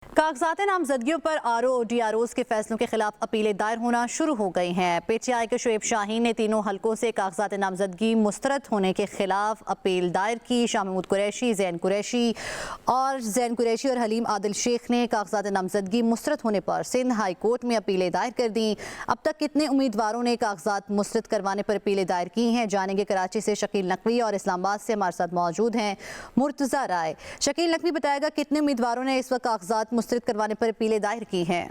कागजात नामजदगियों पर आरओ और डीआरओज़ के फैसलों के खिलाफ अपीलें दायर होना शुरू हो गई हैं। पीटीआई के शुएब शाहीन ने तीनों हलकों से कागजात नामजदगी मुस्तरद होने के खिलाफ अपील दायर की। शाह महमूद कुरैशी, जैन कुरैशी और हलीम आदिल शेख ने कागजात नामजदगी मुस्तरद होने पर सिंध हाई कोर्ट में अपीलें दायर कर दी। अब तक कितने उम्मीदवारों ने कागजात मुस्तरद करवाने पर अपीलें दायर की हैं, जानेंगे। कराची से शकील नकवी और इस्लामाबाद से हमारे साथ मौजूद हैं मुर्तज़ा राय। शकील नकवी, बताएगा कितने उम्मीदवारों ने इस वक्त कागजात मुस्तरद करवाने पर अपीलें दायर की हैं?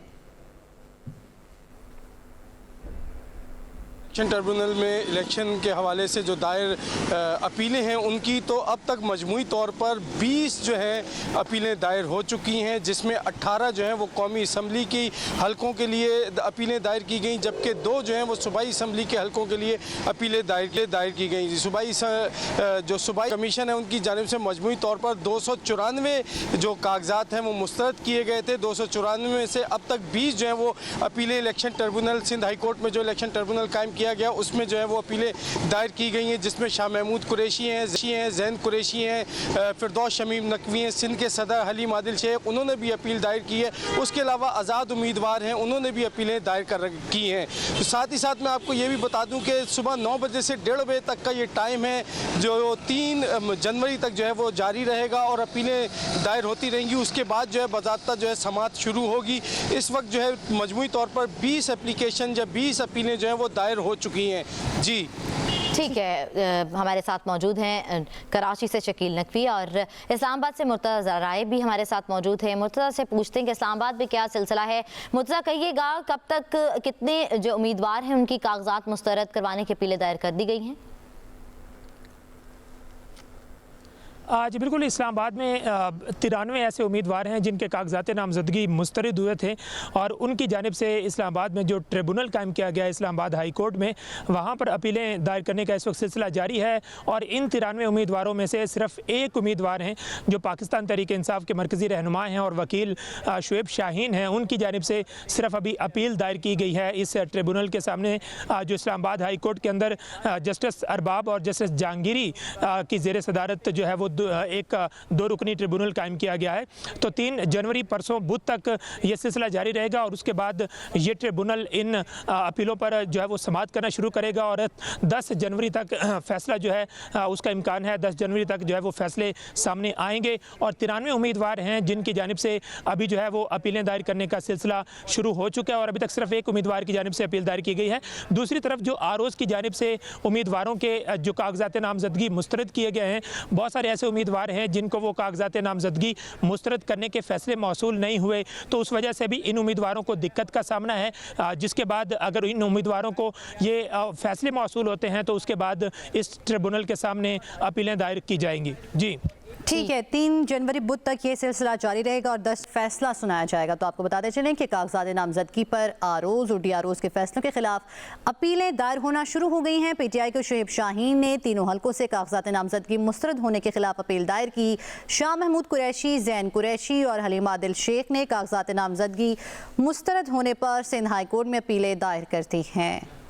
इलेक्शन ट्रिब्यूनल में इलेक्शन के हवाले से जो दायर अपीलें हैं उनकी तो अब तक मजमूई तौर पर 20 जो है अपीलें दायर हो चुकी हैं, जिसमें 18 जो हैं वो कौमी असम्बली की हलकों के लिए अपीलें दायर की गई, जबकि 2 जो हैं वो सूबाई असम्बली के हलकों के लिए अपीलें दायर की गई। सूबाई कमीशन है उनकी जानिब से मजमूई तौर पर 294 जो कागजात हैं वो मुस्तरद किए गए थे। 294 में से अब तक 20 जो हैं वो अपीलें election tribunal Sindh high court में जो इलेक्शन ट्रिब्यूनल कायम किया गया उसमें जो है वो अपीलें दायर की गई हैं, जिसमें शाह महमूद कुरैशी हैं, जैन कुरैशी हैं, फिरदौस शमीम नकवी हैं, सिंध के सदर हलीम आदिल शेख, उन्होंने भी अपील दायर की है। उसके अलावा आज़ाद उम्मीदवार हैं, उन्होंने भी अपीलें दायर की हैं। तो साथ ही साथ मैं आपको ये भी बता दूं कि सुबह 9 बजे से 1:30 बजे तक का ये टाइम है जो 3 जनवरी तक जो है वो जारी रहेगा और अपीलें दायर होती रहेंगी। उसके बाद जो है बाज़ाब्ता जो है समाअत शुरू होगी। इस वक्त जो है मजमूई तौर पर 20 एप्लीकेशन या 20 अपीलें जो हैं वो दायर हो चुकी हैं। जी ठीक है, हमारे साथ मौजूद हैं कराची से शकील नकवी और इस्लामाबाद से मुर्तज़ा राय भी हमारे साथ मौजूद हैं। मुर्तज़ा से पूछते हैं कि इस्लामाबाद में क्या सिलसिला है। मुर्तज़ा, कहिएगा कब तक कितने जो उम्मीदवार हैं उनकी कागजात मुस्तरद करवाने की अपीलें दायर कर दी गई हैं? जी बिल्कुल, इस्लामाबाद में 93 ऐसे उम्मीदवार हैं जिनके कागजात नामजदगी मुस्तरद हुए थे और उनकी जानिब से इस्लामाबाद में जो ट्रिब्यूनल कायम किया गया है इस्लामाबाद हाई कोर्ट में, वहाँ पर अपीलें दायर करने का इस वक्त सिलसिला जारी है। और इन 93 उम्मीदवारों में से सिर्फ एक उम्मीदवार हैं जो पाकिस्तान तहरीक इंसाफ के मरकज़ी रहनुमा हैं और वकील शुएब शाहीन हैं। उनकी जानिब से सिर्फ अभी अपील दायर की गई है इस ट्रिब्यूनल के सामने, जो इस्लामाबाद हाई कोर्ट के अंदर जस्टिस अरबाब और जस्टिस जहांगीरी की ज़ेर सदारत जो है वो एक 2 रुकनी ट्रिब्यूनल कायम किया गया है। तो 3 जनवरी परसों बुध तक ये सिलसिला जारी रहेगा और उसके बाद ये ट्रिब्यूनल इन अपीलों पर जो है वो समाअत करना शुरू करेगा और 10 जनवरी तक फैसला जो है उसका इम्कान है। 10 जनवरी तक जो है वो फैसले सामने आएंगे और 93 उम्मीदवार हैं जिनकी जानिब से अभी जो है वो अपीलें दायर करने का सिलसिला शुरू हो चुका है और अभी तक सिर्फ एक उम्मीदवार की जानिब से अपील दायर की गई है। दूसरी तरफ जो आरओज़ की जानिब से उम्मीदवारों के जो कागजात नामजदगी मुस्तरद किए गए हैं, बहुत सारे ऐसे उम्मीदवार हैं जिनको वो कागजात नामजदगी मुस्तरद करने के फैसले मौसूल नहीं हुए, तो उस वजह से भी इन उम्मीदवारों को दिक्कत का सामना है। जिसके बाद अगर इन उम्मीदवारों को ये फैसले मौसूल होते हैं तो उसके बाद इस ट्रिब्यूनल के सामने अपीलें दायर की जाएंगी। जी ठीक है, 3 जनवरी बुध तक ये सिलसिला जारी रहेगा और 10 फैसला सुनाया जाएगा। तो आपको बताते चलें कि कागजात नामजदगी पर आरओज़ और डीआरओज़ के फैसलों के खिलाफ अपीलें दायर होना शुरू हो गई हैं। पीटीआई के शुएब शाहीन ने तीनों हलकों से कागजात नामजदगी मुस्तरद होने के खिलाफ अपील दायर की। शाह महमूद कुरैशी, जैन कुरैशी और हलीम आदिल शेख ने कागजात नामजदगी मुस्तरद होने पर सिंध हाई कोर्ट में अपीलें दायर करती हैं।